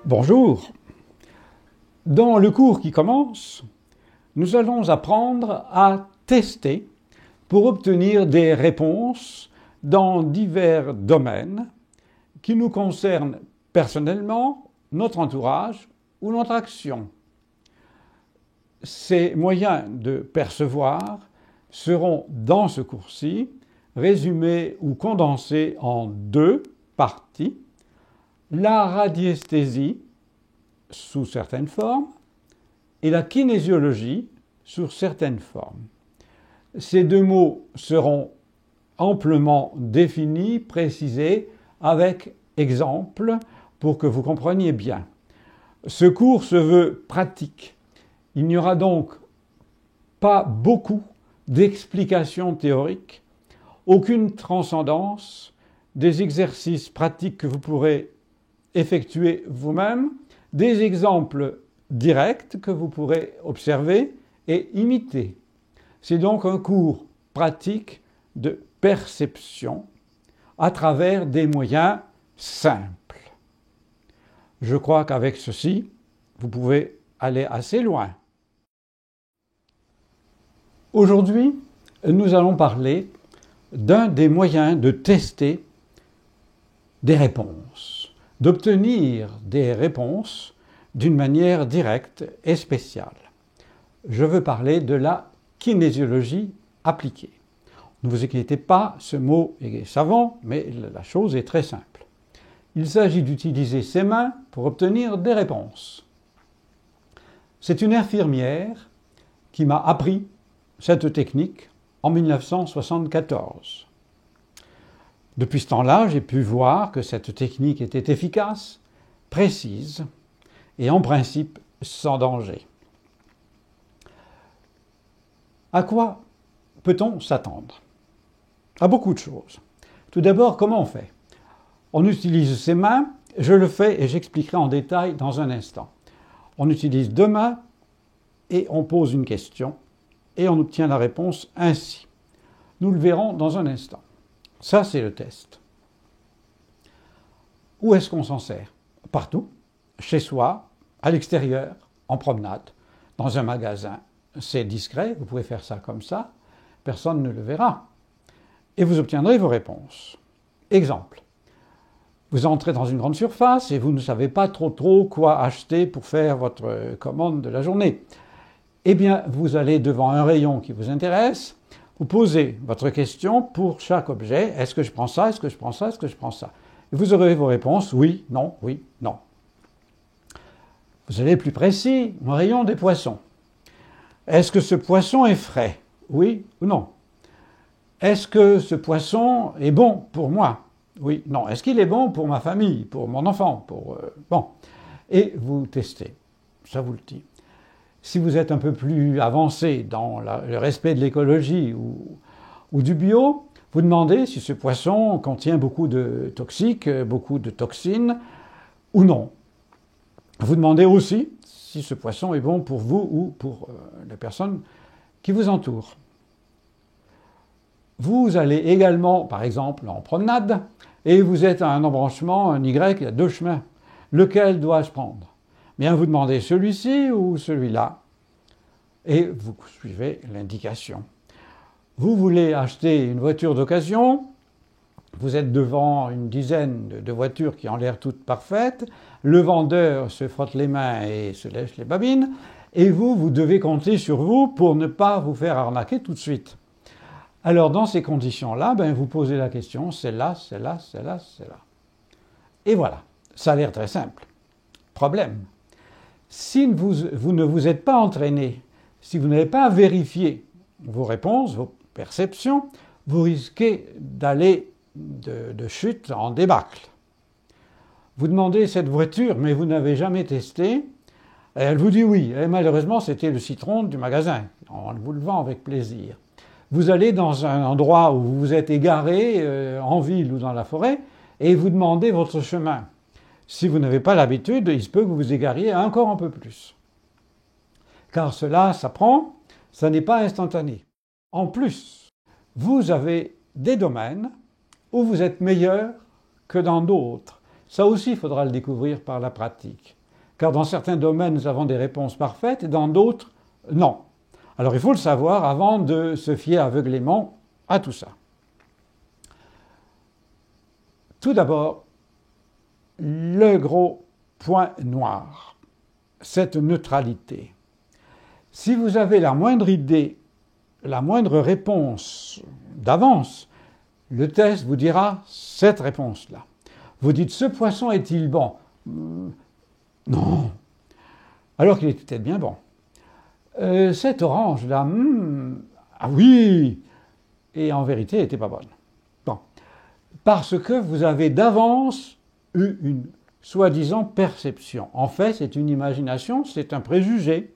Bonjour. Dans le cours qui commence, nous allons apprendre à tester pour obtenir des réponses dans divers domaines qui nous concernent personnellement, notre entourage ou notre action. Ces moyens de percevoir seront dans ce cours-ci résumés ou condensés en deux parties: la radiesthésie sous certaines formes et la kinésiologie sous certaines formes. Ces deux mots seront amplement définis, précisés avec exemples pour que vous compreniez bien. Ce cours se veut pratique. Il n'y aura donc pas beaucoup d'explications théoriques, aucune transcendance, des exercices pratiques que vous pourrez effectuer vous-même, des exemples directs que vous pourrez observer et imiter. C'est donc un cours pratique de perception à travers des moyens simples. Je crois qu'avec ceci, vous pouvez aller assez loin. Aujourd'hui, nous allons parler d'un des moyens de tester des réponses, d'obtenir des réponses d'une manière directe et spéciale. Je veux parler de la kinésiologie appliquée. Ne vous inquiétez pas, ce mot est savant, mais la chose est très simple. Il s'agit d'utiliser ses mains pour obtenir des réponses. C'est une infirmière qui m'a appris cette technique en 1974. Depuis ce temps-là, j'ai pu voir que cette technique était efficace, précise et en principe sans danger. À quoi peut-on s'attendre? À beaucoup de choses. Tout d'abord, comment on fait? On utilise ses mains, je le fais et j'expliquerai en détail dans un instant. On utilise deux mains et on pose une question et on obtient la réponse ainsi. Nous le verrons dans un instant. Ça, c'est le test. Où est-ce qu'on s'en sert? Partout, chez soi, à l'extérieur, en promenade, dans un magasin. C'est discret, vous pouvez faire ça comme ça, personne ne le verra. Et vous obtiendrez vos réponses. Exemple, vous entrez dans une grande surface et vous ne savez pas trop quoi acheter pour faire votre commande de la journée. Eh bien, vous allez devant un rayon qui vous intéresse, vous posez votre question pour chaque objet. Est-ce que je prends ça? Est-ce que je prends ça? Est-ce que je prends ça? Et vous aurez vos réponses, oui, non, oui, non. Vous allez plus précis, au rayon des poissons. Est-ce que ce poisson est frais? Oui ou non? Est-ce que ce poisson est bon pour moi? Oui, non. Est-ce qu'il est bon pour ma famille, pour mon enfant? Bon. Et vous testez. Ça vous le dit. Si vous êtes un peu plus avancé dans le respect de l'écologie ou du bio, vous demandez si ce poisson contient beaucoup de toxiques, beaucoup de toxines ou non. Vous demandez aussi si ce poisson est bon pour vous ou pour les personnes qui vous entourent. Vous allez également, par exemple, en promenade, et vous êtes à un embranchement, un Y, il y a deux chemins. Lequel dois-je prendre? Bien, vous demandez celui-ci ou celui-là, et vous suivez l'indication. Vous voulez acheter une voiture d'occasion, vous êtes devant une dizaine de voitures qui ont l'air toutes parfaites, le vendeur se frotte les mains et se lèche les babines, et vous devez compter sur vous pour ne pas vous faire arnaquer tout de suite. Alors, dans ces conditions-là, vous posez la question, celle-là, celle-là, celle-là, celle-là. Et voilà, ça a l'air très simple. Problème. Si vous ne vous êtes pas entraîné, si vous n'avez pas vérifié vos réponses, vos perceptions, vous risquez d'aller de chute en débâcle. Vous demandez cette voiture, mais vous n'avez jamais testé. Elle vous dit oui. Et malheureusement, c'était le citron du magasin. On vous le vend avec plaisir. Vous allez dans un endroit où vous vous êtes égaré, en ville ou dans la forêt, et vous demandez votre chemin. Si vous n'avez pas l'habitude, il se peut que vous vous égariez encore un peu plus. Car cela s'apprend, ça n'est pas instantané. En plus, vous avez des domaines où vous êtes meilleur que dans d'autres. Ça aussi, il faudra le découvrir par la pratique. car dans certains domaines, nous avons des réponses parfaites et dans d'autres, non. Alors il faut le savoir avant de se fier aveuglément à tout ça. Tout d'abord, le gros point noir, cette neutralité. Si vous avez la moindre idée, la moindre réponse d'avance, le test vous dira cette réponse-là. Vous dites, ce poisson est-il bon? Non. Alors qu'il est peut-être bien bon. Cette orange-là, ah oui. Et en vérité, elle n'était pas bonne. Bon. Parce que vous avez d'avance eu une soi-disant perception. En fait, c'est une imagination, c'est un préjugé.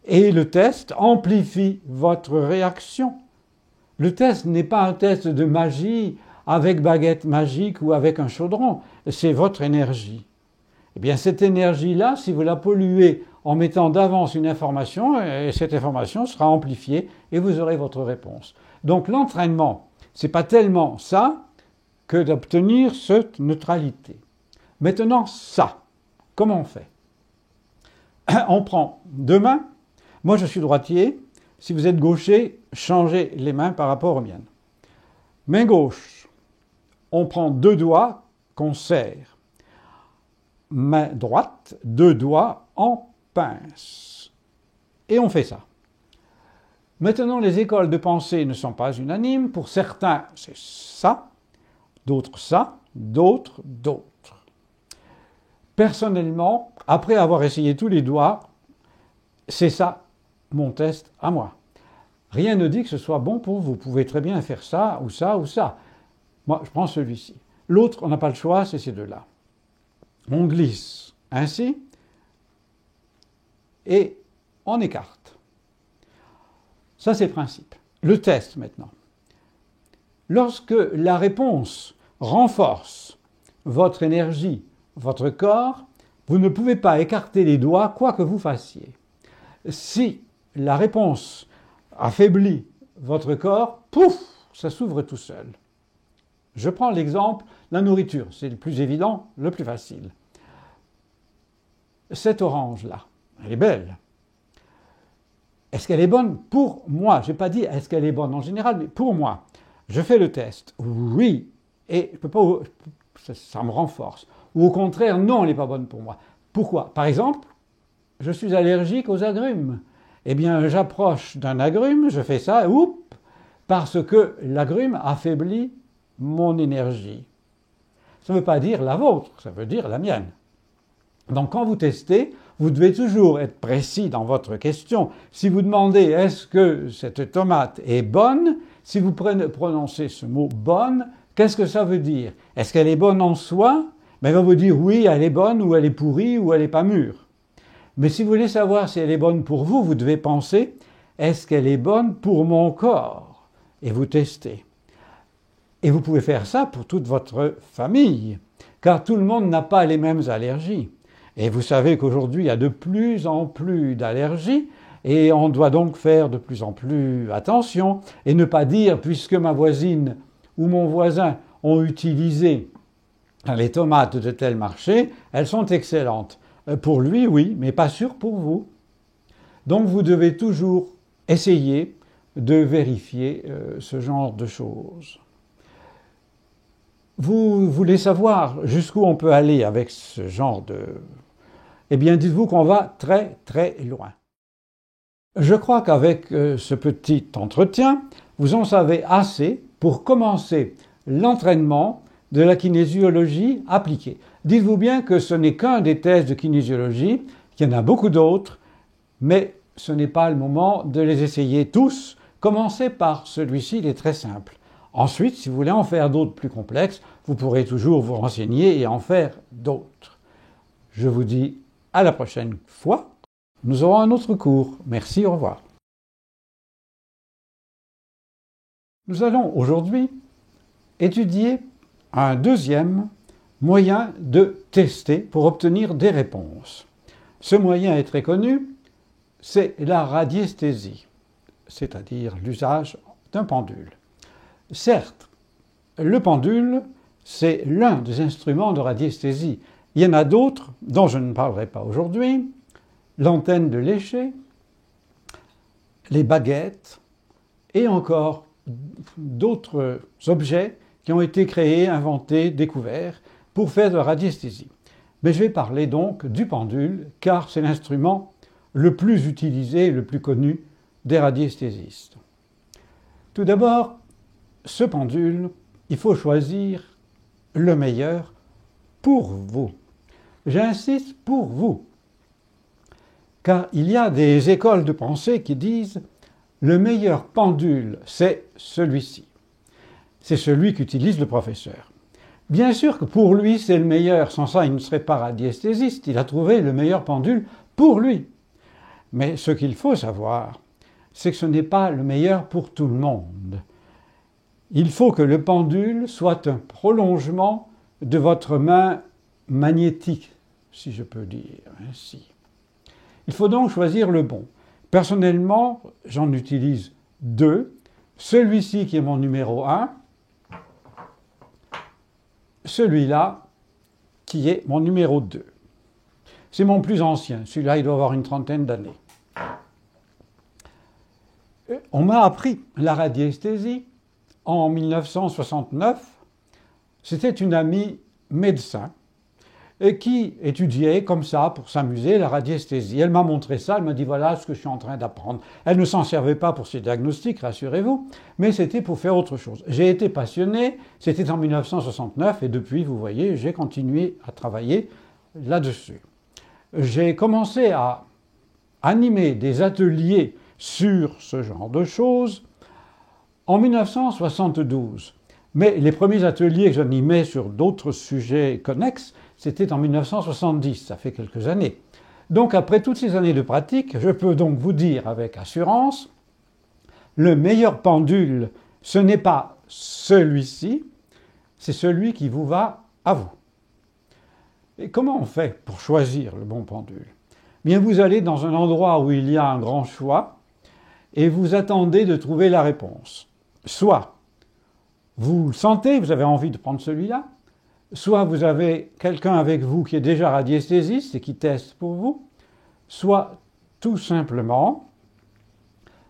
Et le test amplifie votre réaction. Le test n'est pas un test de magie avec baguette magique ou avec un chaudron, c'est votre énergie. Eh bien, cette énergie-là, si vous la polluez en mettant d'avance une information, cette information sera amplifiée et vous aurez votre réponse. Donc l'entraînement, ce n'est pas tellement ça que d'obtenir cette neutralité. Maintenant, ça, comment on fait? On prend deux mains. Moi, je suis droitier. Si vous êtes gaucher, changez les mains par rapport aux miennes. Main gauche, on prend deux doigts qu'on serre. Main droite, deux doigts en pince. Et on fait ça. Maintenant, les écoles de pensée ne sont pas unanimes. Pour certains, c'est ça, d'autres ça, d'autres. Personnellement, après avoir essayé tous les doigts, c'est ça mon test à moi. Rien ne dit que ce soit bon pour vous. Vous pouvez très bien faire ça ou ça ou ça. Moi, je prends celui-ci. L'autre, on n'a pas le choix, c'est ces deux-là. On glisse ainsi et on écarte. Ça, c'est le principe. Le test, maintenant. Lorsque la réponse renforce votre énergie, votre corps, vous ne pouvez pas écarter les doigts, quoi que vous fassiez. Si la réponse affaiblit votre corps, pouf, ça s'ouvre tout seul. Je prends l'exemple, la nourriture, c'est le plus évident, le plus facile. Cette orange-là, elle est belle. Est-ce qu'elle est bonne pour moi? Je n'ai pas dit est-ce qu'elle est bonne en général, mais pour moi. Je fais le test. Oui, et je peux pas, ça me renforce. Ou au contraire, non, elle n'est pas bonne pour moi. Pourquoi? Par exemple, je suis allergique aux agrumes. Eh bien, j'approche d'un agrume, je fais ça, parce que l'agrume affaiblit mon énergie. Ça ne veut pas dire la vôtre, ça veut dire la mienne. Donc quand vous testez, vous devez toujours être précis dans votre question. Si vous demandez est-ce que cette tomate est bonne, si vous prononcez ce mot bonne, qu'est-ce que ça veut dire? Est-ce qu'elle est bonne en soi? Ben, il va vous dire oui, elle est bonne, ou elle est pourrie, ou elle n'est pas mûre. Mais si vous voulez savoir si elle est bonne pour vous, vous devez penser est-ce qu'elle est bonne pour mon corps? Et vous testez. Et vous pouvez faire ça pour toute votre famille, car tout le monde n'a pas les mêmes allergies. Et vous savez qu'aujourd'hui, il y a de plus en plus d'allergies, et on doit donc faire de plus en plus attention, et ne pas dire, puisque ma voisine ou mon voisin ont utilisé les tomates de tel marché, elles sont excellentes. Pour lui, oui, mais pas sûr pour vous. Donc vous devez toujours essayer de vérifier ce genre de choses. Vous voulez savoir jusqu'où on peut aller avec ce genre de... Eh bien, dites-vous qu'on va très très loin. Je crois qu'avec ce petit entretien, vous en savez assez pour commencer l'entraînement de la kinésiologie appliquée. Dites-vous bien que ce n'est qu'un des tests de kinésiologie, qu'il y en a beaucoup d'autres, mais ce n'est pas le moment de les essayer tous. Commencez par celui-ci, il est très simple. Ensuite, si vous voulez en faire d'autres plus complexes, vous pourrez toujours vous renseigner et en faire d'autres. Je vous dis à la prochaine fois. Nous aurons un autre cours. Merci, au revoir. Nous allons aujourd'hui étudier un deuxième moyen de tester pour obtenir des réponses. Ce moyen est très connu, c'est la radiesthésie, c'est-à-dire l'usage d'un pendule. Certes, le pendule, c'est l'un des instruments de radiesthésie, Il y en a d'autres dont je ne parlerai pas aujourd'hui. L'antenne de Léché, les baguettes et encore d'autres objets qui ont été créés, inventés, découverts pour faire de la radiesthésie. Mais je vais parler donc du pendule car c'est l'instrument le plus utilisé, le plus connu des radiesthésistes. Tout d'abord, ce pendule, il faut choisir le meilleur pour vous. J'insiste, pour vous. Car il y a des écoles de pensée qui disent le meilleur pendule, c'est celui-ci. C'est celui qu'utilise le professeur. Bien sûr que pour lui, c'est le meilleur. Sans ça, il ne serait pas radiesthésiste. Il a trouvé le meilleur pendule pour lui. Mais ce qu'il faut savoir, c'est que ce n'est pas le meilleur pour tout le monde. Il faut que le pendule soit un prolongement de votre main magnétique, si je peux dire ainsi. Il faut donc choisir le bon. Personnellement, j'en utilise deux. Celui-ci qui est mon numéro 1, celui-là qui est mon numéro 2. C'est mon plus ancien. Celui-là, il doit avoir une trentaine d'années. On m'a appris la radiesthésie en 1969. C'était une amie médecin et qui étudiait comme ça pour s'amuser la radiesthésie. Elle m'a montré ça, elle m'a dit voilà ce que je suis en train d'apprendre. Elle ne s'en servait pas pour ses diagnostics, rassurez-vous, mais c'était pour faire autre chose. J'ai été passionné, c'était en 1969 et depuis, vous voyez, j'ai continué à travailler là-dessus. J'ai commencé à animer des ateliers sur ce genre de choses en 1972. Mais les premiers ateliers que j'animais sur d'autres sujets connexes, c'était en 1970, ça fait quelques années. Donc après toutes ces années de pratique, je peux donc vous dire avec assurance, le meilleur pendule, ce n'est pas celui-ci, c'est celui qui vous va à vous. Et comment on fait pour choisir le bon pendule? Bien, vous allez dans un endroit où il y a un grand choix et vous attendez de trouver la réponse. Soit vous le sentez, vous avez envie de prendre celui-là, soit vous avez quelqu'un avec vous qui est déjà radiesthésiste et qui teste pour vous, soit tout simplement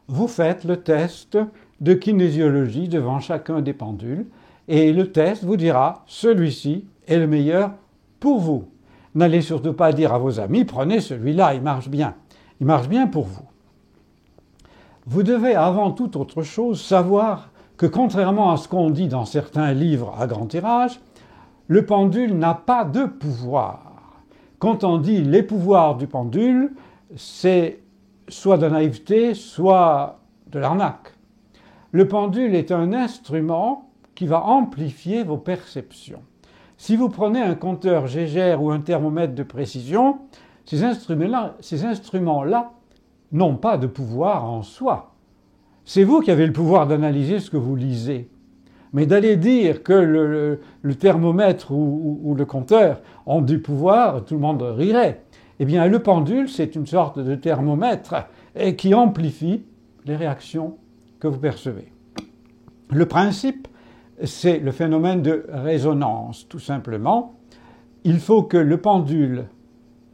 vous faites le test de kinésiologie devant chacun des pendules et le test vous dira celui-ci est le meilleur pour vous. N'allez surtout pas dire à vos amis prenez celui-là, il marche bien. Il marche bien pour vous. Vous devez avant toute autre chose savoir que contrairement à ce qu'on dit dans certains livres à grand tirage, le pendule n'a pas de pouvoir. Quand on dit les pouvoirs du pendule, c'est soit de la naïveté, soit de l'arnaque. Le pendule est un instrument qui va amplifier vos perceptions. Si vous prenez un compteur Gégère ou un thermomètre de précision, ces instruments-là n'ont pas de pouvoir en soi. C'est vous qui avez le pouvoir d'analyser ce que vous lisez. Mais d'aller dire que le thermomètre ou le compteur ont du pouvoir, tout le monde rirait. Eh bien, le pendule, c'est une sorte de thermomètre et qui amplifie les réactions que vous percevez. Le principe, c'est le phénomène de résonance, tout simplement. Il faut que le pendule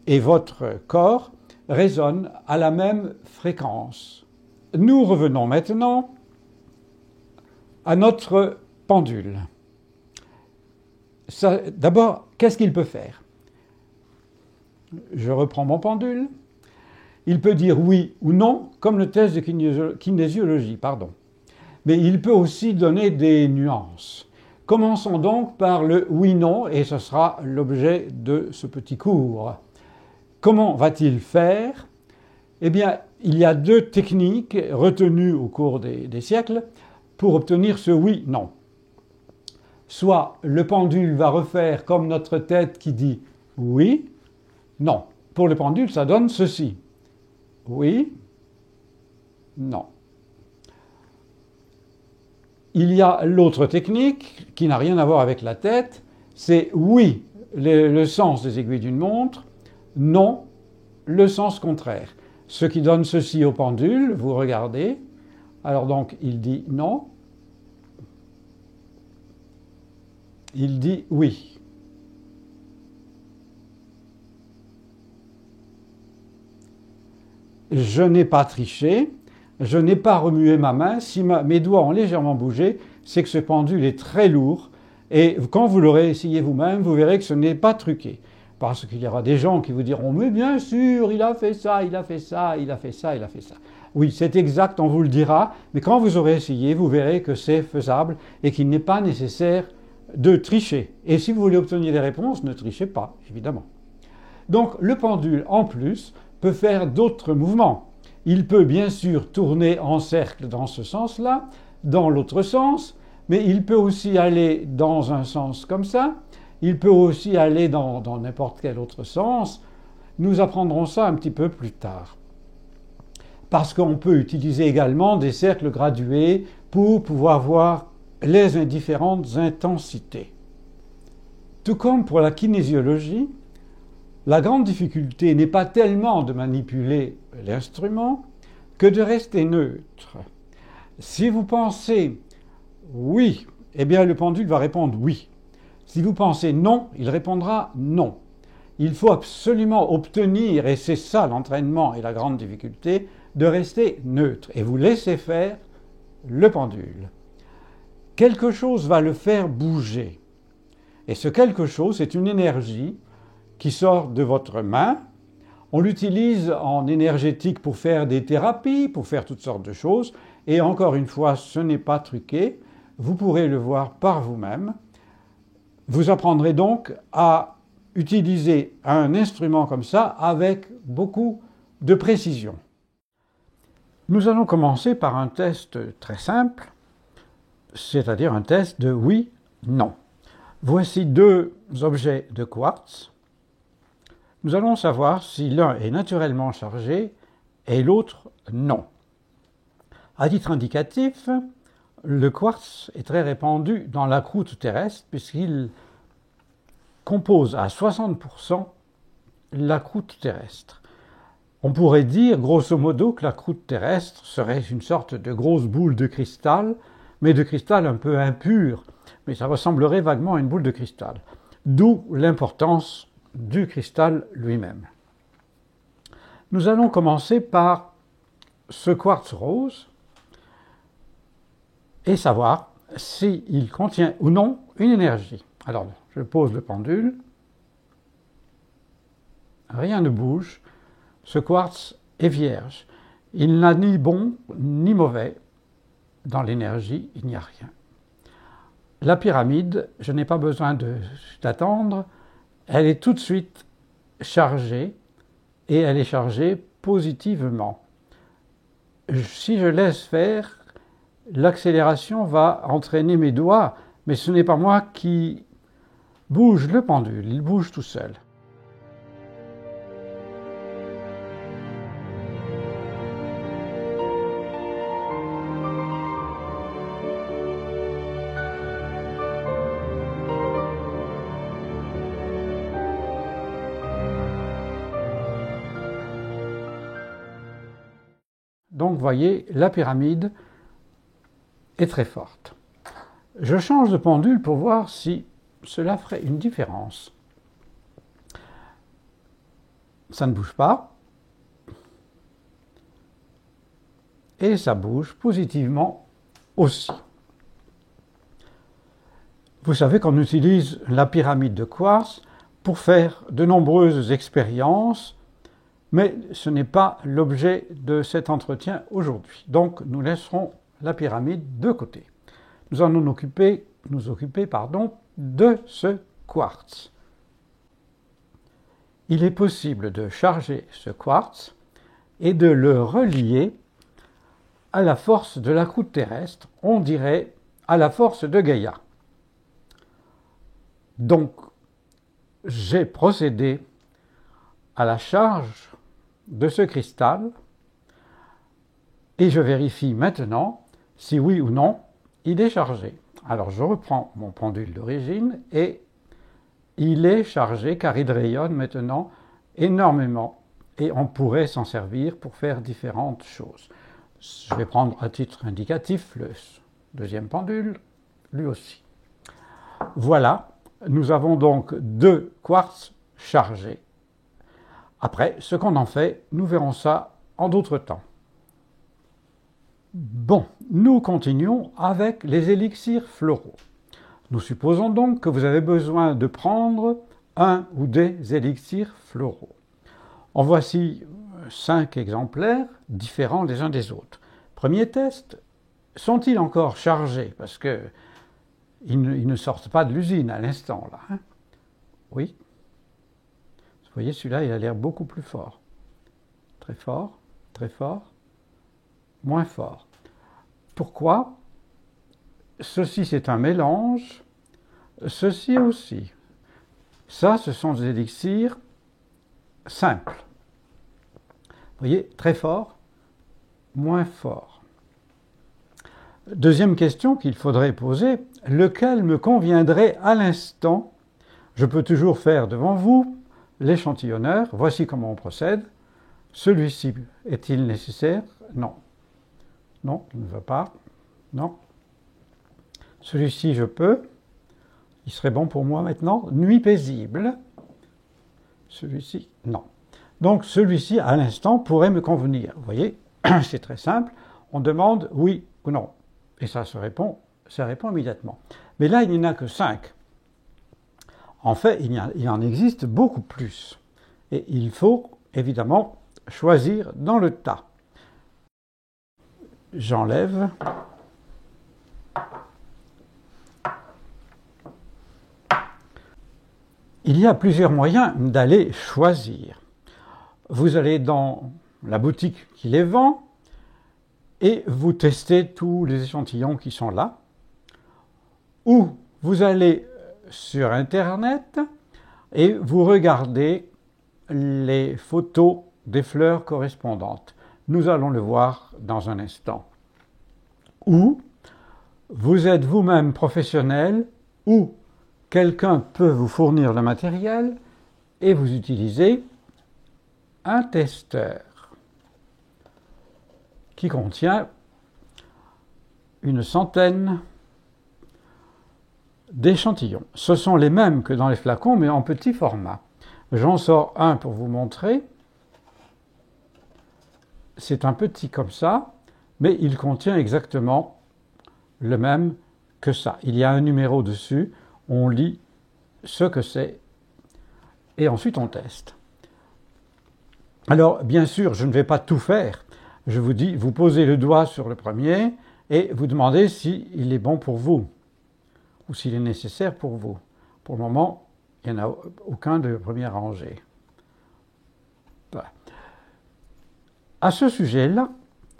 et votre corps résonnent à la même fréquence. Nous revenons maintenant à notre pendule. D'abord, qu'est-ce qu'il peut faire? Je reprends mon pendule. Il peut dire oui ou non, comme le test de kinésiologie, Mais il peut aussi donner des nuances. Commençons donc par le oui-non, et ce sera l'objet de ce petit cours. Comment va-t-il faire? Eh bien, il y a deux techniques retenues au cours des siècles pour obtenir ce oui-non. Soit le pendule va refaire comme notre tête qui dit oui, non. Pour le pendule, ça donne ceci. Oui, non. Il y a l'autre technique qui n'a rien à voir avec la tête, c'est oui, le sens des aiguilles d'une montre, non, le sens contraire. Ce qui donne ceci au pendule, vous regardez, alors donc il dit non, il dit oui. je n'ai pas triché, je n'ai pas remué ma main. Si mes doigts ont légèrement bougé, c'est que ce pendule est très lourd. Et quand vous l'aurez essayé vous-même, vous verrez que ce n'est pas truqué. Parce qu'il y aura des gens qui vous diront « Mais bien sûr, il a fait ça, il a fait ça, il a fait ça, il a fait ça. » Oui, c'est exact, on vous le dira, mais quand vous aurez essayé, vous verrez que c'est faisable et qu'il n'est pas nécessaire de tricher. Et si vous voulez obtenir des réponses, ne trichez pas, évidemment. Donc le pendule, en plus, peut faire d'autres mouvements. Il peut bien sûr tourner en cercle dans ce sens-là, dans l'autre sens, mais il peut aussi aller dans un sens comme ça, il peut aussi aller dans n'importe quel autre sens. Nous apprendrons ça un petit peu plus tard. Parce qu'on peut utiliser également des cercles gradués pour pouvoir voir les différentes intensités. Tout comme pour la kinésiologie, la grande difficulté n'est pas tellement de manipuler l'instrument que de rester neutre. Si vous pensez oui, eh bien le pendule va répondre oui. Si vous pensez non, il répondra non. Il faut absolument obtenir, et c'est ça l'entraînement et la grande difficulté, de rester neutre et vous laisser faire le pendule. Quelque chose va le faire bouger. Et ce quelque chose, c'est une énergie qui sort de votre main. On l'utilise en énergétique pour faire des thérapies, pour faire toutes sortes de choses. Et encore une fois, ce n'est pas truqué. Vous pourrez le voir par vous-même. Vous apprendrez donc à utiliser un instrument comme ça avec beaucoup de précision. Nous allons commencer par un test très simple, c'est-à-dire un test de oui-non. Voici deux objets de quartz. Nous allons savoir si l'un est naturellement chargé et l'autre non. À titre indicatif, le quartz est très répandu dans la croûte terrestre puisqu'il compose à 60% la croûte terrestre. On pourrait dire, grosso modo, que la croûte terrestre serait une sorte de grosse boule de cristal, mais de cristal un peu impur, mais ça ressemblerait vaguement à une boule de cristal. D'où l'importance du cristal lui-même. Nous allons commencer par ce quartz rose et savoir s'il contient ou non une énergie. Alors, je pose le pendule, rien ne bouge. Ce quartz est vierge. Il n'a ni bon ni mauvais. Dans l'énergie, il n'y a rien. La pyramide, je n'ai pas besoin d'attendre. Elle est tout de suite chargée et elle est chargée positivement. Si je laisse faire, l'accélération va entraîner mes doigts, mais ce n'est pas moi qui bouge le pendule, il bouge tout seul. Donc, vous voyez, la pyramide est très forte. Je change de pendule pour voir si cela ferait une différence. Ça ne bouge pas. Et ça bouge positivement aussi. Vous savez qu'on utilise la pyramide de quartz pour faire de nombreuses expériences, mais ce n'est pas l'objet de cet entretien aujourd'hui. Donc nous laisserons la pyramide de côté. Nous allons nous occuper de ce quartz. Il est possible de charger ce quartz et de le relier à la force de la croûte terrestre, on dirait à la force de Gaïa. Donc, j'ai procédé à la charge de ce cristal et je vérifie maintenant si oui ou non il est chargé. Alors je reprends mon pendule d'origine et il est chargé car il rayonne maintenant énormément et on pourrait s'en servir pour faire différentes choses. Je vais prendre à titre indicatif le deuxième pendule, lui aussi. Voilà, nous avons donc deux quartz chargés. Après, ce qu'on en fait, nous verrons ça en d'autres temps. Bon, nous continuons avec les élixirs floraux. Nous supposons donc que vous avez besoin de prendre un ou des élixirs floraux. En voici 5 exemplaires différents les uns des autres. Premier test, sont-ils encore chargés? Parce qu'ils ne sortent pas de l'usine à l'instant là. Hein? Oui. Vous voyez, celui-là, il a l'air beaucoup plus fort. Très fort, moins fort. Pourquoi? Ceci, c'est un mélange. Ceci aussi. Ça, ce sont des élixirs simples. Vous voyez, très fort, moins fort. Deuxième question qu'il faudrait poser, lequel me conviendrait à l'instant? Je peux toujours faire devant vous l'échantillonneur. Voici comment on procède. Celui-ci, est-il nécessaire? Non. Non, il ne va pas. Non. Celui-ci, je peux. Il serait bon pour moi maintenant. Nuit paisible. Celui-ci, non. Donc, celui-ci, à l'instant, pourrait me convenir. Vous voyez, c'est très simple. On demande oui ou non. Et ça répond immédiatement. Mais là, il n'y en a que 5. En fait, il en existe beaucoup plus. Et il faut, évidemment, choisir dans le tas. J'enlève. Il y a plusieurs moyens d'aller choisir. Vous allez dans la boutique qui les vend et vous testez tous les échantillons qui sont là. Ou vous allez sur Internet et vous regardez les photos des fleurs correspondantes. Nous allons le voir dans un instant. Ou vous êtes vous-même professionnel ou quelqu'un peut vous fournir le matériel et vous utilisez un testeur qui contient une centaine d'échantillons. Ce sont les mêmes que dans les flacons, mais en petit format. J'en sors un pour vous montrer. C'est un petit comme ça, mais il contient exactement le même que ça. Il y a un numéro dessus, on lit ce que c'est, et ensuite on teste. Alors, bien sûr, je ne vais pas tout faire. Je vous dis, vous posez le doigt sur le premier et vous demandez s'il est bon pour vous ou s'il est nécessaire pour vous. Pour le moment, il n'y en a aucun de première rangée. Voilà. À ce sujet-là,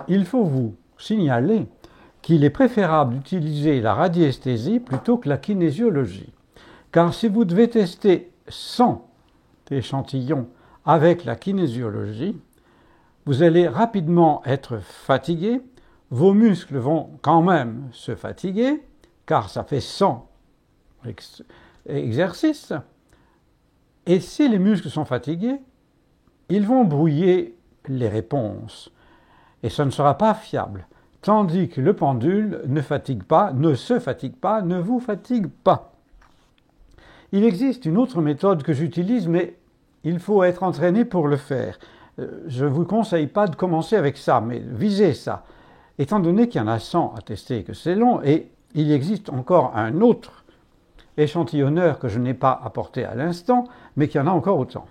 il faut vous signaler qu'il est préférable d'utiliser la radiesthésie plutôt que la kinésiologie. Car si vous devez tester 100 échantillons avec la kinésiologie, vous allez rapidement être fatigué, vos muscles vont quand même se fatiguer, car ça fait 100 exercices, et si les muscles sont fatigués, ils vont brouiller les réponses, et ça ne sera pas fiable, tandis que le pendule ne se fatigue pas, ne vous fatigue pas. Il existe une autre méthode que j'utilise, mais il faut être entraîné pour le faire. Je ne vous conseille pas de commencer avec ça, mais visez ça. Étant donné qu'il y en a 100 à tester et que c'est long, et il existe encore un autre échantillonneur que je n'ai pas apporté à l'instant, mais qu'il y en a encore autant.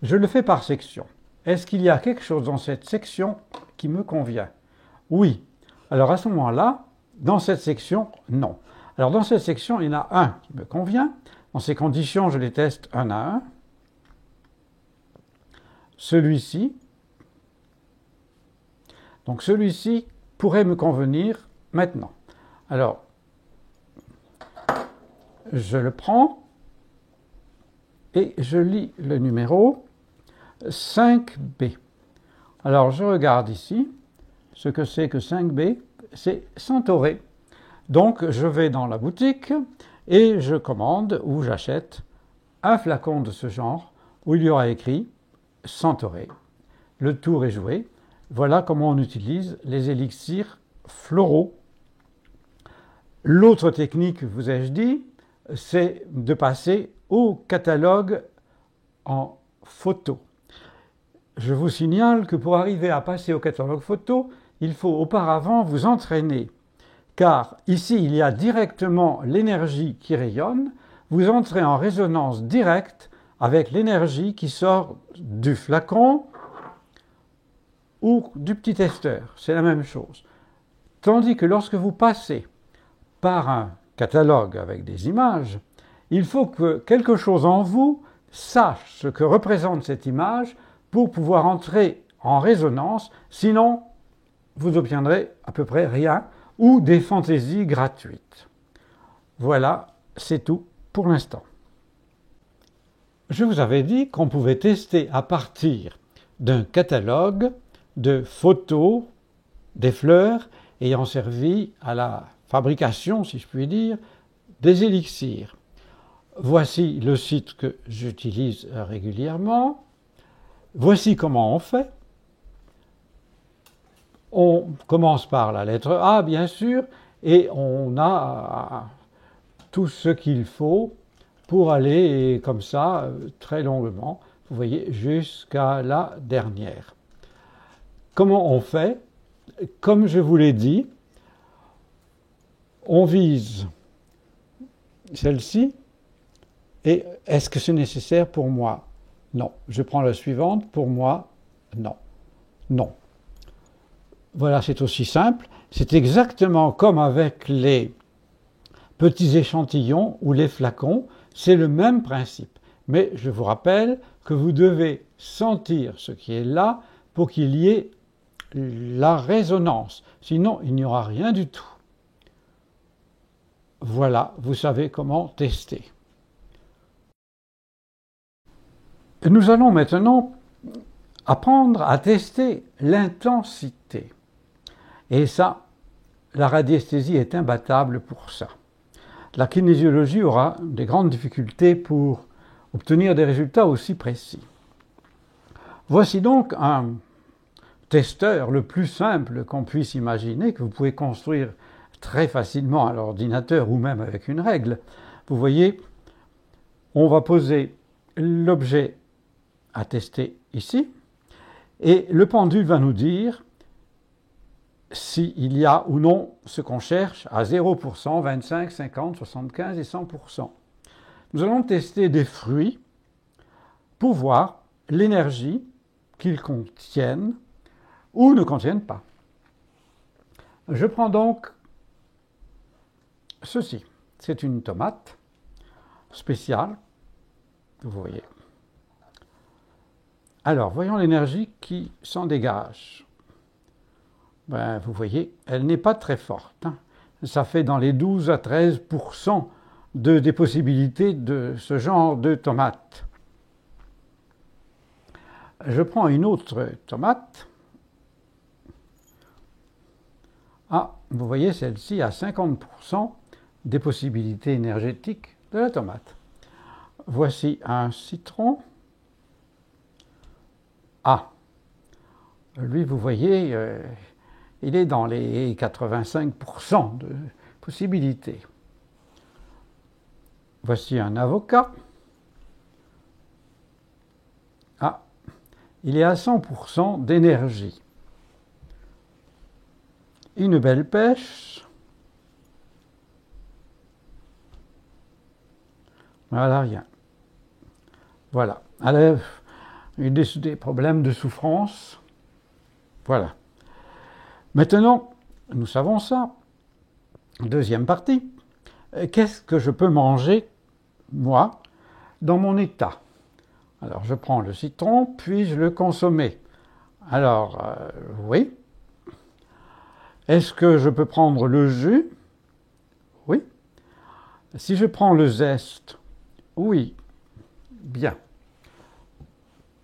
Je le fais par section. Est-ce qu'il y a quelque chose dans cette section qui me convient? Oui. Alors à ce moment-là, dans cette section, non. Alors dans cette section, il y en a un qui me convient. Dans ces conditions, je les teste un à un. Celui-ci. Donc celui-ci pourrait me convenir maintenant. Alors, je le prends et je lis le numéro 5B. Alors, je regarde ici. Ce que c'est que 5B, c'est Centauré. Donc, je vais dans la boutique et je commande ou j'achète un flacon de ce genre où il y aura écrit Centauré. Le tour est joué. Voilà comment on utilise les élixirs floraux. L'autre technique, vous ai-je dit, c'est de passer au catalogue en photo. Je vous signale que pour arriver à passer au catalogue photo, il faut auparavant vous entraîner. Car ici, il y a directement l'énergie qui rayonne. Vous entrez en résonance directe avec l'énergie qui sort du flacon ou du petit testeur. C'est la même chose. Tandis que lorsque vous passez par un catalogue avec des images, il faut que quelque chose en vous sache ce que représente cette image pour pouvoir entrer en résonance, sinon vous obtiendrez à peu près rien ou des fantaisies gratuites. Voilà, c'est tout pour l'instant. Je vous avais dit qu'on pouvait tester à partir d'un catalogue de photos des fleurs ayant servi à la fabrication, si je puis dire, des élixirs. Voici le site que j'utilise régulièrement. Voici comment on fait. On commence par la lettre A, bien sûr, et on a tout ce qu'il faut pour aller comme ça, très longuement, vous voyez, jusqu'à la dernière. Comment on fait? Comme je vous l'ai dit, on vise celle-ci, et est-ce que c'est nécessaire pour moi? Non. Je prends la suivante, pour moi, non. Non. Voilà, c'est aussi simple. C'est exactement comme avec les petits échantillons ou les flacons, c'est le même principe. Mais je vous rappelle que vous devez sentir ce qui est là pour qu'il y ait la résonance. Sinon, il n'y aura rien du tout. Voilà, vous savez comment tester. Nous allons maintenant apprendre à tester l'intensité. Et ça, la radiesthésie est imbattable pour ça. La kinésiologie aura des grandes difficultés pour obtenir des résultats aussi précis. Voici donc un testeur le plus simple qu'on puisse imaginer, que vous pouvez construire très facilement à l'ordinateur ou même avec une règle. Vous voyez, on va poser l'objet à tester ici, et le pendule va nous dire s'il y a ou non ce qu'on cherche à 0%, 25, 50, 75 et 100%. Nous allons tester des fruits pour voir l'énergie qu'ils contiennent ou ne contiennent pas. Je prends donc ceci. C'est une tomate spéciale, vous voyez. Alors, voyons l'énergie qui s'en dégage. Ben, vous voyez, elle n'est pas très forte. Ça fait dans les 12 à 13% des possibilités de ce genre de tomate. Je prends une autre tomate. Ah, vous voyez, celle-ci a 50% des possibilités énergétiques de la tomate. Voici un citron. Ah, lui, vous voyez, il est dans les 85% de possibilités. Voici un avocat. Ah, il est à 100% d'énergie. Une belle pêche. Voilà, rien. Voilà. Alors, des problèmes de souffrance. Voilà. Maintenant, nous savons ça. Deuxième partie. Qu'est-ce que je peux manger, moi, dans mon état? Alors, je prends le citron, puis-je le consommer? Alors, oui. Est-ce que je peux prendre le jus? Oui. Si je prends le zeste? Oui. Bien.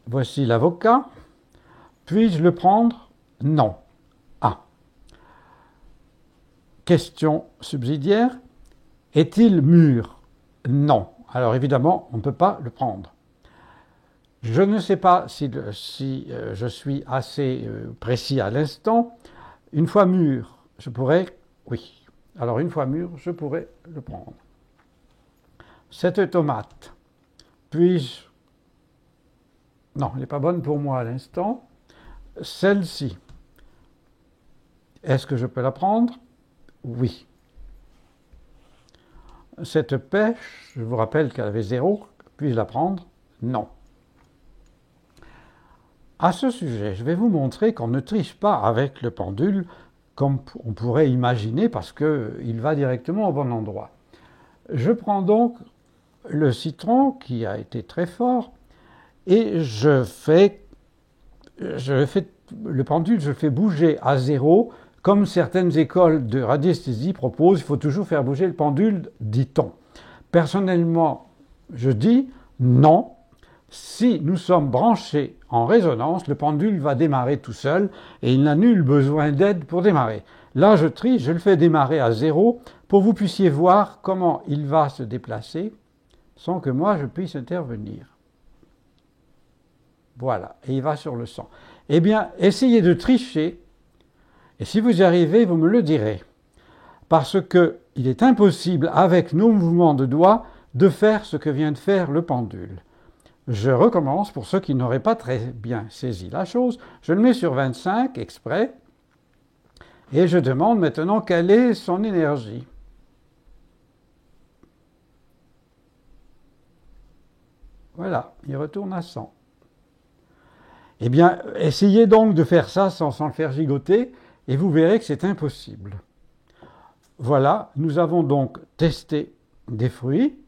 Voici l'avocat. Puis-je le prendre? Non. Ah. Question subsidiaire. Est-il mûr? Non. Alors évidemment, on ne peut pas le prendre. Je ne sais pas si je suis assez précis à l'instant. Une fois mûr, je pourrais... Oui. Alors une fois mûr, je pourrais le prendre. Cette tomate, puis-je Non, elle n'est pas bonne pour moi à l'instant. Celle-ci. Est-ce que je peux la prendre? Oui. Cette pêche, je vous rappelle qu'elle avait 0. Puis-je la prendre? Non. À ce sujet, je vais vous montrer qu'on ne triche pas avec le pendule comme on pourrait imaginer parce qu'il va directement au bon endroit. Je prends donc le citron qui a été très fort et je fais le pendule, je le fais bouger à 0 comme certaines écoles de radiesthésie proposent. Il faut toujours faire bouger le pendule, dit-on. Personnellement, je dis non. Si nous sommes branchés en résonance, le pendule va démarrer tout seul et il n'a nul besoin d'aide pour démarrer. Là, je trie, je le fais démarrer à 0 pour que vous puissiez voir comment il va se déplacer sans que moi je puisse intervenir. Voilà, et il va sur le 100. Eh bien, essayez de tricher, et si vous y arrivez, vous me le direz. Parce qu'il est impossible, avec nos mouvements de doigts, de faire ce que vient de faire le pendule. Je recommence, pour ceux qui n'auraient pas très bien saisi la chose, je le mets sur 25 exprès, et je demande maintenant quelle est son énergie. Voilà, il retourne à 100. Eh bien, essayez donc de faire ça sans le faire gigoter, et vous verrez que c'est impossible. Voilà, nous avons donc testé des fruits,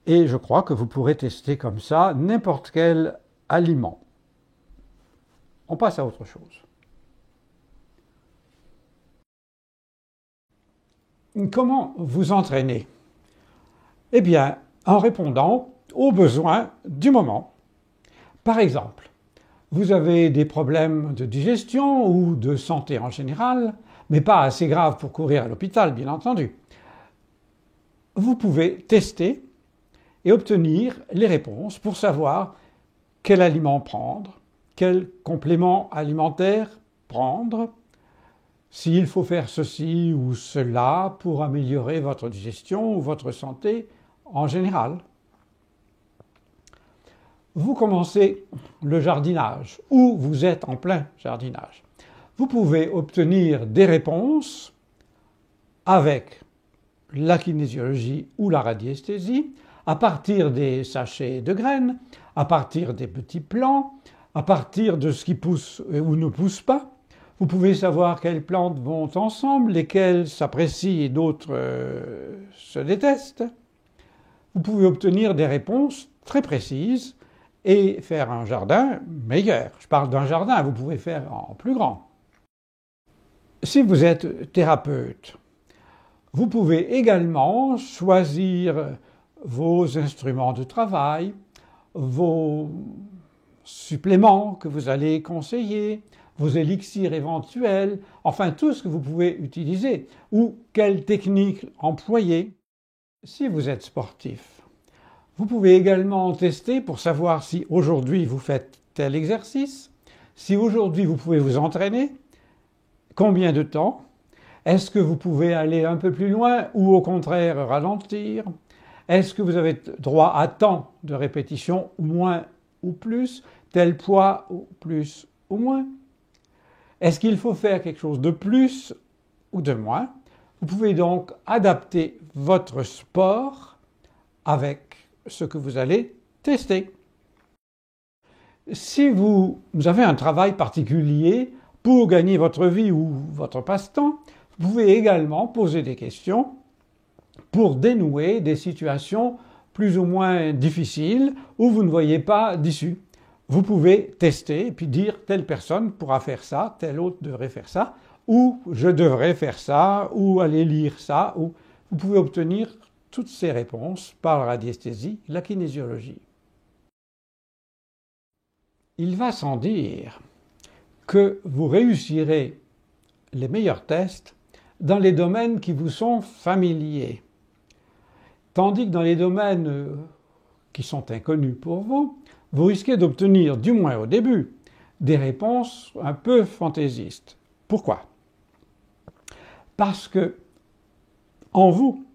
et je crois que vous pourrez tester comme ça n'importe quel aliment. On passe à autre chose. Comment vous entraîner? Eh bien, en répondant aux besoins du moment. Par exemple, vous avez des problèmes de digestion ou de santé en général, mais pas assez graves pour courir à l'hôpital, bien entendu. Vous pouvez tester et obtenir les réponses pour savoir quel aliment prendre, quel complément alimentaire prendre, s'il faut faire ceci ou cela pour améliorer votre digestion ou votre santé en général. Vous commencez le jardinage ou vous êtes en plein jardinage. Vous pouvez obtenir des réponses avec la kinésiologie ou la radiesthésie, à partir des sachets de graines, à partir des petits plants, à partir de ce qui pousse ou ne pousse pas. Vous pouvez savoir quelles plantes vont ensemble, lesquelles s'apprécient et d'autres se détestent. Vous pouvez obtenir des réponses très précises et faire un jardin meilleur. Je parle d'un jardin, vous pouvez faire en plus grand. Si vous êtes thérapeute, vous pouvez également choisir vos instruments de travail, vos suppléments que vous allez conseiller, vos élixirs éventuels, enfin tout ce que vous pouvez utiliser, ou quelle technique employer. Si vous êtes sportif, vous pouvez également tester pour savoir si aujourd'hui vous faites tel exercice, si aujourd'hui vous pouvez vous entraîner, combien de temps, est-ce que vous pouvez aller un peu plus loin ou au contraire ralentir, est-ce que vous avez droit à tant de répétitions, moins ou plus, tel poids ou plus ou moins, est-ce qu'il faut faire quelque chose de plus ou de moins. Vous pouvez donc adapter votre sport avec ce que vous allez tester. Si vous avez un travail particulier pour gagner votre vie ou votre passe-temps, vous pouvez également poser des questions pour dénouer des situations plus ou moins difficiles où vous ne voyez pas d'issue. Vous pouvez tester et puis dire telle personne pourra faire ça, telle autre devrait faire ça, ou je devrais faire ça, ou aller lire ça, ou vous pouvez obtenir toutes ces réponses par la radiesthésie, la kinésiologie. Il va sans dire que vous réussirez les meilleurs tests dans les domaines qui vous sont familiers. Tandis que dans les domaines qui sont inconnus pour vous, vous risquez d'obtenir, du moins au début, des réponses un peu fantaisistes. Pourquoi? Parce que, en vous,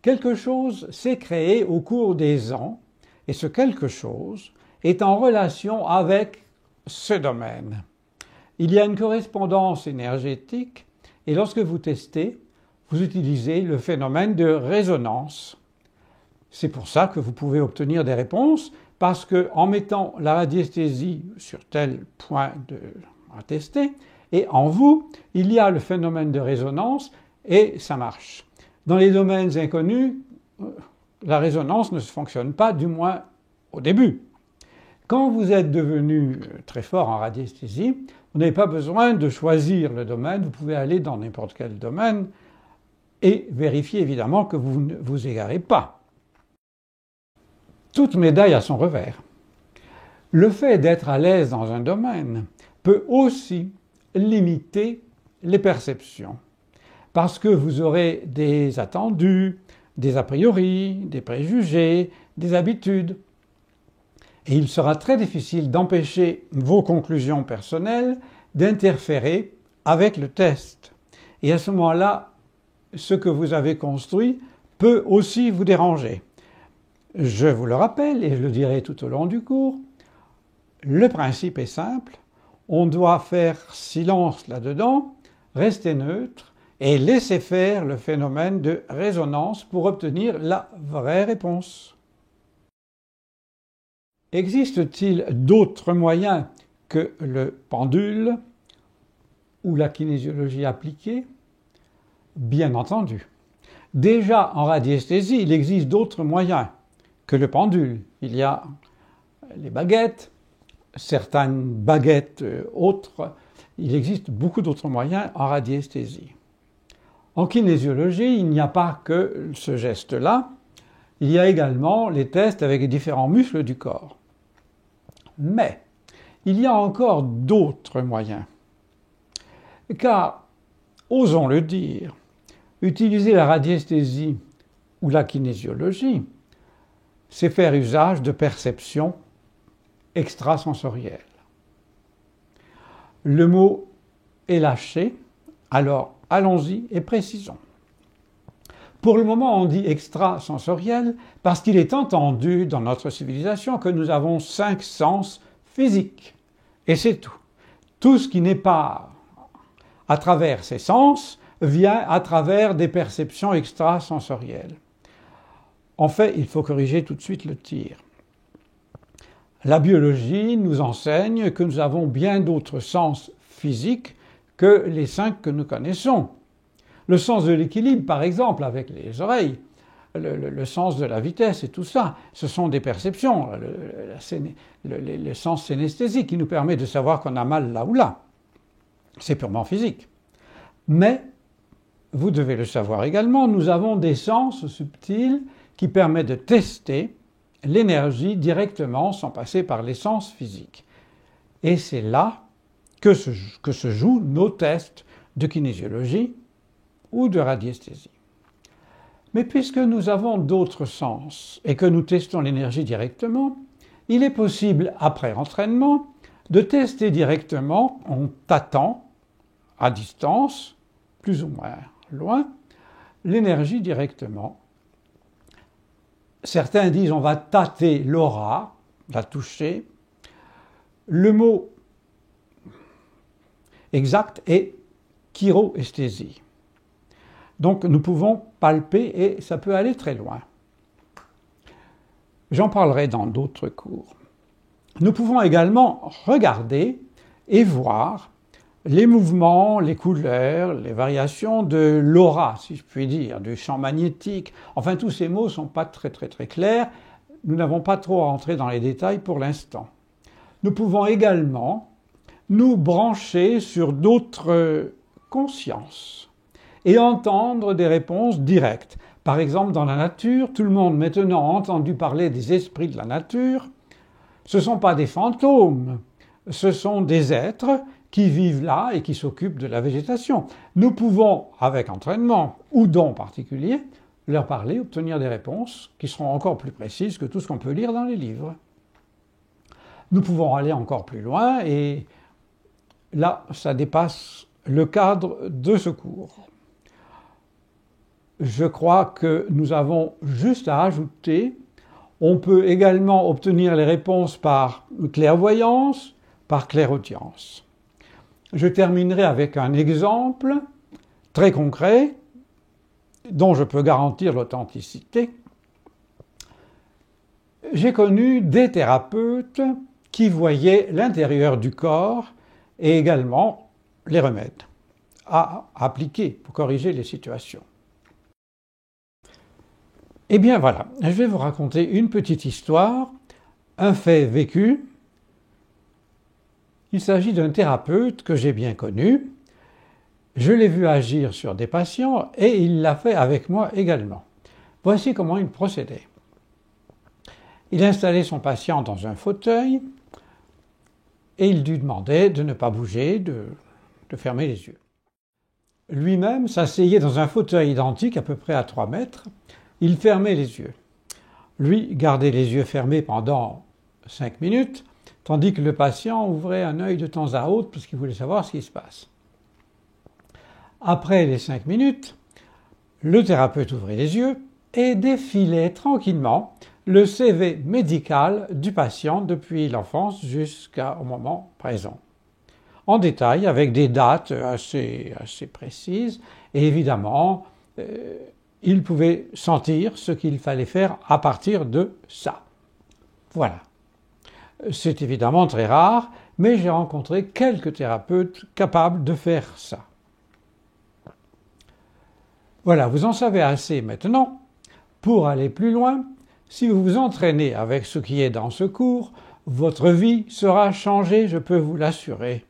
quelque chose s'est créé au cours des ans, et ce quelque chose est en relation avec ce domaine. Il y a une correspondance énergétique et lorsque vous testez, vous utilisez le phénomène de résonance. C'est pour ça que vous pouvez obtenir des réponses parce qu'en mettant la radiesthésie sur tel point à tester, et en vous, il y a le phénomène de résonance et ça marche. Dans les domaines inconnus, la résonance ne fonctionne pas, du moins au début. Quand vous êtes devenu très fort en radiesthésie, vous n'avez pas besoin de choisir le domaine, vous pouvez aller dans n'importe quel domaine et vérifier évidemment que vous ne vous égarez pas. Toute médaille a son revers. Le fait d'être à l'aise dans un domaine peut aussi limiter les perceptions, parce que vous aurez des attendus, des a priori, des préjugés, des habitudes. Et il sera très difficile d'empêcher vos conclusions personnelles d'interférer avec le test. Et à ce moment-là, ce que vous avez construit peut aussi vous déranger. Je vous le rappelle, et je le dirai tout au long du cours, le principe est simple, on doit faire silence là-dedans, rester neutre et laisser faire le phénomène de résonance pour obtenir la vraie réponse. Existe-t-il d'autres moyens que le pendule ou la kinésiologie appliquée? Bien entendu. Déjà en radiesthésie, il existe d'autres moyens que le pendule. Il y a les baguettes, certaines baguettes autres. Il existe beaucoup d'autres moyens en radiesthésie. En kinésiologie, il n'y a pas que ce geste-là. Il y a également les tests avec les différents muscles du corps. Mais il y a encore d'autres moyens. Car, osons le dire, utiliser la radiesthésie ou la kinésiologie, c'est faire usage de perceptions extrasensorielles. Le mot est lâché, alors allons-y et précisons. Pour le moment, on dit extrasensoriel parce qu'il est entendu dans notre civilisation que nous avons 5 sens physiques. Et c'est tout. Tout ce qui n'est pas à travers ces sens vient à travers des perceptions extrasensorielles. En fait, il faut corriger tout de suite le tir. La biologie nous enseigne que nous avons bien d'autres sens physiques que les 5 que nous connaissons. Le sens de l'équilibre, par exemple, avec les oreilles, le sens de la vitesse et tout ça, ce sont des perceptions, le sens synesthésique qui nous permet de savoir qu'on a mal là ou là. C'est purement physique. Mais, vous devez le savoir également, nous avons des sens subtils qui permettent de tester l'énergie directement sans passer par les sens physiques. Et c'est là que se jouent nos tests de kinésiologie ou de radiesthésie. Mais puisque nous avons d'autres sens et que nous testons l'énergie directement, il est possible, après entraînement, de tester directement en tâtant, à distance, plus ou moins loin, l'énergie directement. Certains disent on va tâter l'aura, la toucher. Le mot exact est chiroesthésie. Donc nous pouvons palper et ça peut aller très loin. J'en parlerai dans d'autres cours. Nous pouvons également regarder et voir les mouvements, les couleurs, les variations de l'aura, si je puis dire, du champ magnétique. Enfin, tous ces mots ne sont pas très clairs. Nous n'avons pas trop à entrer dans les détails pour l'instant. Nous pouvons également nous brancher sur d'autres consciences et entendre des réponses directes. Par exemple, dans la nature, tout le monde maintenant a entendu parler des esprits de la nature. Ce ne sont pas des fantômes, ce sont des êtres qui vivent là et qui s'occupent de la végétation. Nous pouvons, avec entraînement ou don particulier, leur parler, obtenir des réponses qui seront encore plus précises que tout ce qu'on peut lire dans les livres. Nous pouvons aller encore plus loin et là, ça dépasse le cadre de ce cours. Je crois que nous avons juste à ajouter On peut également obtenir les réponses par clairvoyance, par clairaudience. Je terminerai avec un exemple très concret dont je peux garantir l'authenticité. J'ai connu des thérapeutes qui voyaient l'intérieur du corps et également les remèdes à appliquer pour corriger les situations. Eh bien voilà, je vais vous raconter une petite histoire, un fait vécu. Il s'agit d'un thérapeute que j'ai bien connu. Je l'ai vu agir sur des patients et il l'a fait avec moi également. Voici comment il procédait. Il installait son patient dans un fauteuil et il lui demandait de ne pas bouger, de fermer les yeux. Lui-même s'asseyait dans un fauteuil identique à peu près à 3 mètres. Il fermait les yeux. Lui gardait les yeux fermés pendant 5 minutes, tandis que le patient ouvrait un œil de temps à autre parce qu'il voulait savoir ce qui se passe. Après les 5 minutes, le thérapeute ouvrait les yeux et défilait tranquillement le CV médical du patient depuis l'enfance jusqu'au moment présent. En détail, avec des dates assez précises, et évidemment, il pouvait sentir ce qu'il fallait faire à partir de ça. Voilà. C'est évidemment très rare, mais j'ai rencontré quelques thérapeutes capables de faire ça. Voilà, vous en savez assez maintenant. Pour aller plus loin, si vous vous entraînez avec ce qui est dans ce cours, votre vie sera changée, je peux vous l'assurer.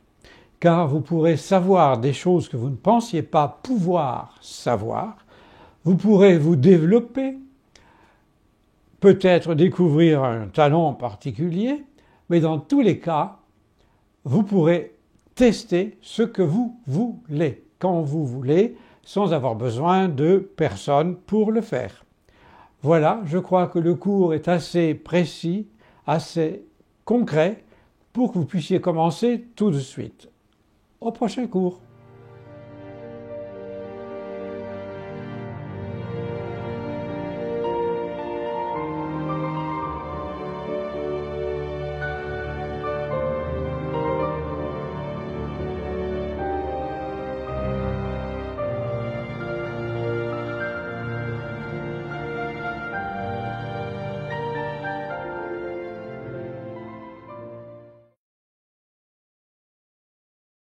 Car vous pourrez savoir des choses que vous ne pensiez pas pouvoir savoir. Vous pourrez vous développer, peut-être découvrir un talent particulier, mais dans tous les cas, vous pourrez tester ce que vous voulez, quand vous voulez, sans avoir besoin de personne pour le faire. Voilà, je crois que le cours est assez précis, assez concret, pour que vous puissiez commencer tout de suite. Au prochain cours.